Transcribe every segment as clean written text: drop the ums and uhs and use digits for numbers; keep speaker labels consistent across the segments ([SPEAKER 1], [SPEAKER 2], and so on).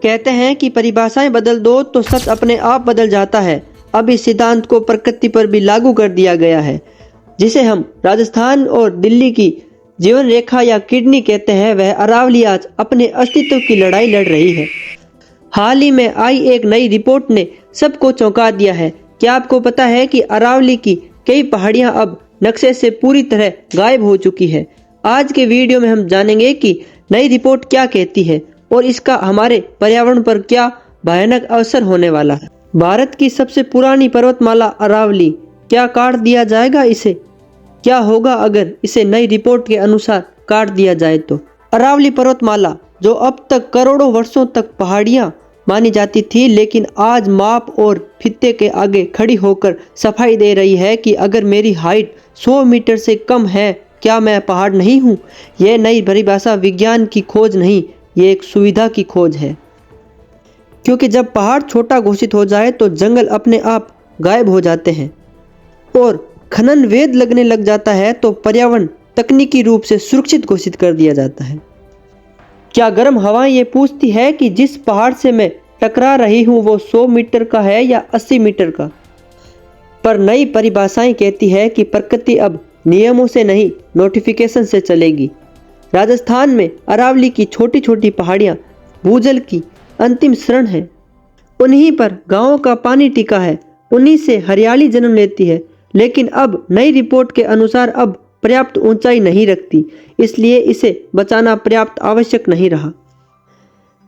[SPEAKER 1] कहते हैं कि परिभाषाएं बदल दो तो सच अपने आप बदल जाता है। अब इस सिद्धांत को प्रकृति पर भी लागू कर दिया गया है। जिसे हम राजस्थान और दिल्ली की जीवन रेखा या किडनी कहते हैं, वह अरावली आज अपने अस्तित्व की लड़ाई लड़ रही है। हाल ही में आई एक नई रिपोर्ट ने सबको चौंका दिया है। क्या आपको पता है कि अरावली की कई पहाड़ियां अब नक्शे से पूरी तरह गायब हो चुकी है। आज के वीडियो में हम जानेंगे कि नई रिपोर्ट क्या कहती है और इसका हमारे पर्यावरण पर क्या भयानक असर होने वाला है। भारत की सबसे पुरानी पर्वतमाला अरावली, क्या काट दिया जाएगा इसे? क्या होगा अगर इसे नई रिपोर्ट के अनुसार काट दिया जाए तो? अरावली पर्वतमाला, जो अब तक करोड़ों वर्षों तक पहाड़ियां मानी जाती थी, लेकिन आज माप और फित्ते के आगे खड़ी होकर सफाई दे रही है कि अगर मेरी हाइट 100 मीटर से कम है, क्या मैं पहाड़ नहीं हूँ? यह नई परिभाषा विज्ञान की खोज नहीं, ये एक सुविधा की खोज है। क्योंकि जब पहाड़ छोटा घोषित हो जाए तो जंगल अपने आप गायब हो जाते हैं और खनन वैध लगने लग जाता है तो पर्यावरण तकनीकी रूप से सुरक्षित घोषित कर दिया जाता है। क्या गर्म हवाएं ये पूछती है कि जिस पहाड़ से मैं टकरा रही हूँ वो 100 मीटर का है या 80 मीटर का? पर नई परिभाषाएं कहती है कि प्रकृति अब नियमों से नहीं, नोटिफिकेशन से चलेगी। राजस्थान में अरावली की छोटी छोटी पहाड़ियाँ भूजल की अंतिम शरण है। उन्हीं पर गांवों का पानी टिका है, उन्हीं से हरियाली जन्म लेती है। लेकिन अब नई रिपोर्ट के अनुसार अब पर्याप्त ऊंचाई नहीं रखती, इसलिए इसे बचाना पर्याप्त आवश्यक नहीं रहा।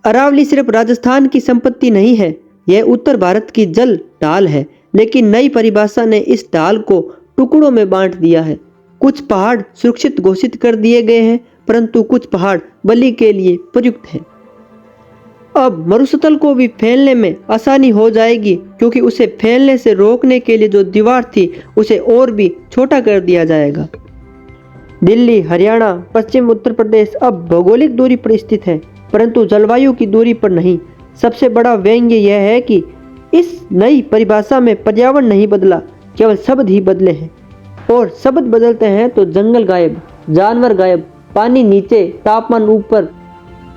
[SPEAKER 1] अरावली सिर्फ राजस्थान की संपत्ति नहीं है, यह उत्तर भारत की जल ढाल है। लेकिन नई परिभाषा ने इस ढाल को टुकड़ों में बांट दिया है। कुछ पहाड़ सुरक्षित घोषित कर दिए गए हैं, परंतु कुछ पहाड़ बलि के लिए प्रयुक्त हैं। अब मरुस्थल को भी फैलने में आसानी हो जाएगी, क्योंकि उसे फैलने से रोकने के लिए जो दीवार थी उसे और भी छोटा कर दिया जाएगा। दिल्ली, हरियाणा, पश्चिम उत्तर प्रदेश अब भौगोलिक दूरी पर स्थित है, परंतु जलवायु की दूरी पर नहीं। सबसे बड़ा व्यंग्य यह है कि इस नई परिभाषा में पर्यावरण नहीं बदला, केवल शब्द ही बदले हैं। और शब्द बदलते हैं तो जंगल गायब, जानवर गायब, पानी नीचे, तापमान ऊपर।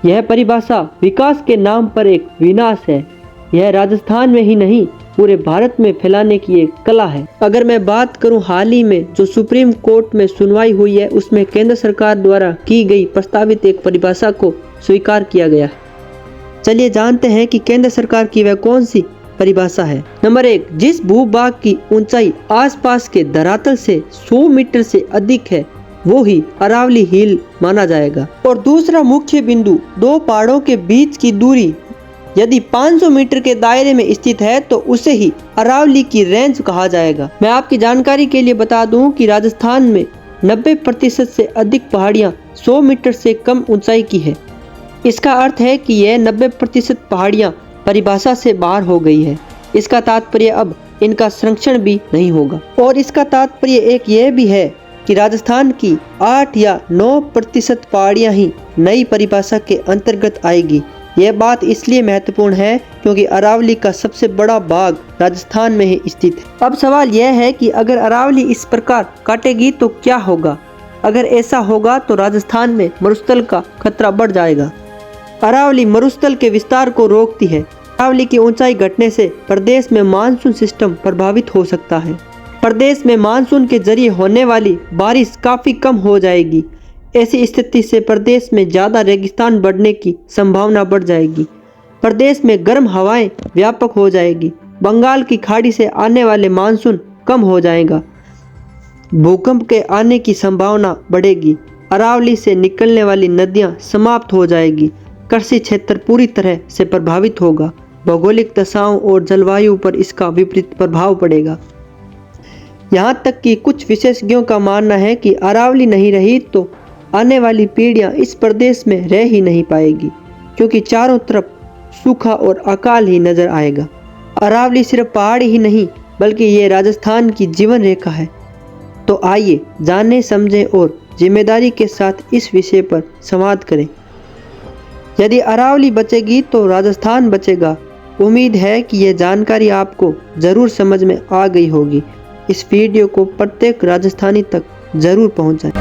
[SPEAKER 1] यह परिभाषा विकास के नाम पर एक विनाश है। यह राजस्थान में ही नहीं, पूरे भारत में फैलाने की एक कला है। अगर मैं बात करूं हाल ही में जो सुप्रीम कोर्ट में सुनवाई हुई है, उसमें केंद्र सरकार द्वारा की गई प्रस्तावित एक परिभाषा को स्वीकार किया गया है। चलिए जानते हैं कि केंद्र सरकार की वह कौन सी परिभाषा है। नंबर 1, जिस भूभाग की ऊंचाई आसपास के धरातल से 100 मीटर से अधिक है वो ही अरावली हिल माना जाएगा। और दूसरा मुख्य बिंदु, दो पहाड़ों के बीच की दूरी यदि 500 मीटर के दायरे में स्थित है तो उसे ही अरावली की रेंज कहा जाएगा। मैं आपकी जानकारी के लिए बता दूं कि राजस्थान में 90% से अधिक पहाड़ियां 100 मीटर से कम ऊंचाई की है। इसका अर्थ है कि यह 90% पहाड़ियां परिभाषा से बाहर हो गई है। इसका तात्पर्य अब इनका संरक्षण भी नहीं होगा। और इसका तात्पर्य एक यह भी है कि राजस्थान की 8 या 9% पहाड़ियां ही नई परिभाषा के अंतर्गत आएगी। यह बात इसलिए महत्वपूर्ण है क्योंकि अरावली का सबसे बड़ा भाग राजस्थान में ही स्थित है। अब सवाल यह है कि अगर अरावली इस प्रकार काटेगी तो क्या होगा? अगर ऐसा होगा तो राजस्थान में मरुस्थल का खतरा बढ़ जाएगा। अरावली मरुस्थल के विस्तार को रोकती है। अरावली की ऊंचाई घटने से प्रदेश में मानसून सिस्टम प्रभावित हो सकता है। प्रदेश में मानसून के जरिए होने वाली बारिश काफी कम हो जाएगी। ऐसी स्थिति से प्रदेश में ज़्यादा रेगिस्तान बढ़ने की संभावना बढ़ जाएगी। प्रदेश में गर्म हवाएं व्यापक हो जाएगी। बंगाल की खाड़ी से आने वाले मानसून कम हो जाएगा। भूकंप के आने की संभावना बढ़ेगी। अरावली से निकलने वाली नदियां समाप्त हो जाएगी। कृषि क्षेत्र पूरी तरह से प्रभावित होगा। भौगोलिक दशाओं और जलवायु पर इसका विपरीत प्रभाव पड़ेगा। यहाँ तक कि कुछ विशेषज्ञों का मानना है कि अरावली नहीं रही तो आने वाली पीढ़ियां इस प्रदेश में रह ही नहीं पाएगी, क्योंकि चारों तरफ सूखा और अकाल ही नजर आएगा। अरावली सिर्फ पहाड़ी ही नहीं बल्कि ये राजस्थान की जीवन रेखा है। तो आइए जानें, समझें और जिम्मेदारी के साथ इस विषय पर संवाद करें। यदि अरावली बचेगी तो राजस्थान बचेगा। उम्मीद है कि यह जानकारी आपको जरूर समझ में आ गई होगी। इस वीडियो को प्रत्येक राजस्थानी तक जरूर पहुंचाएं।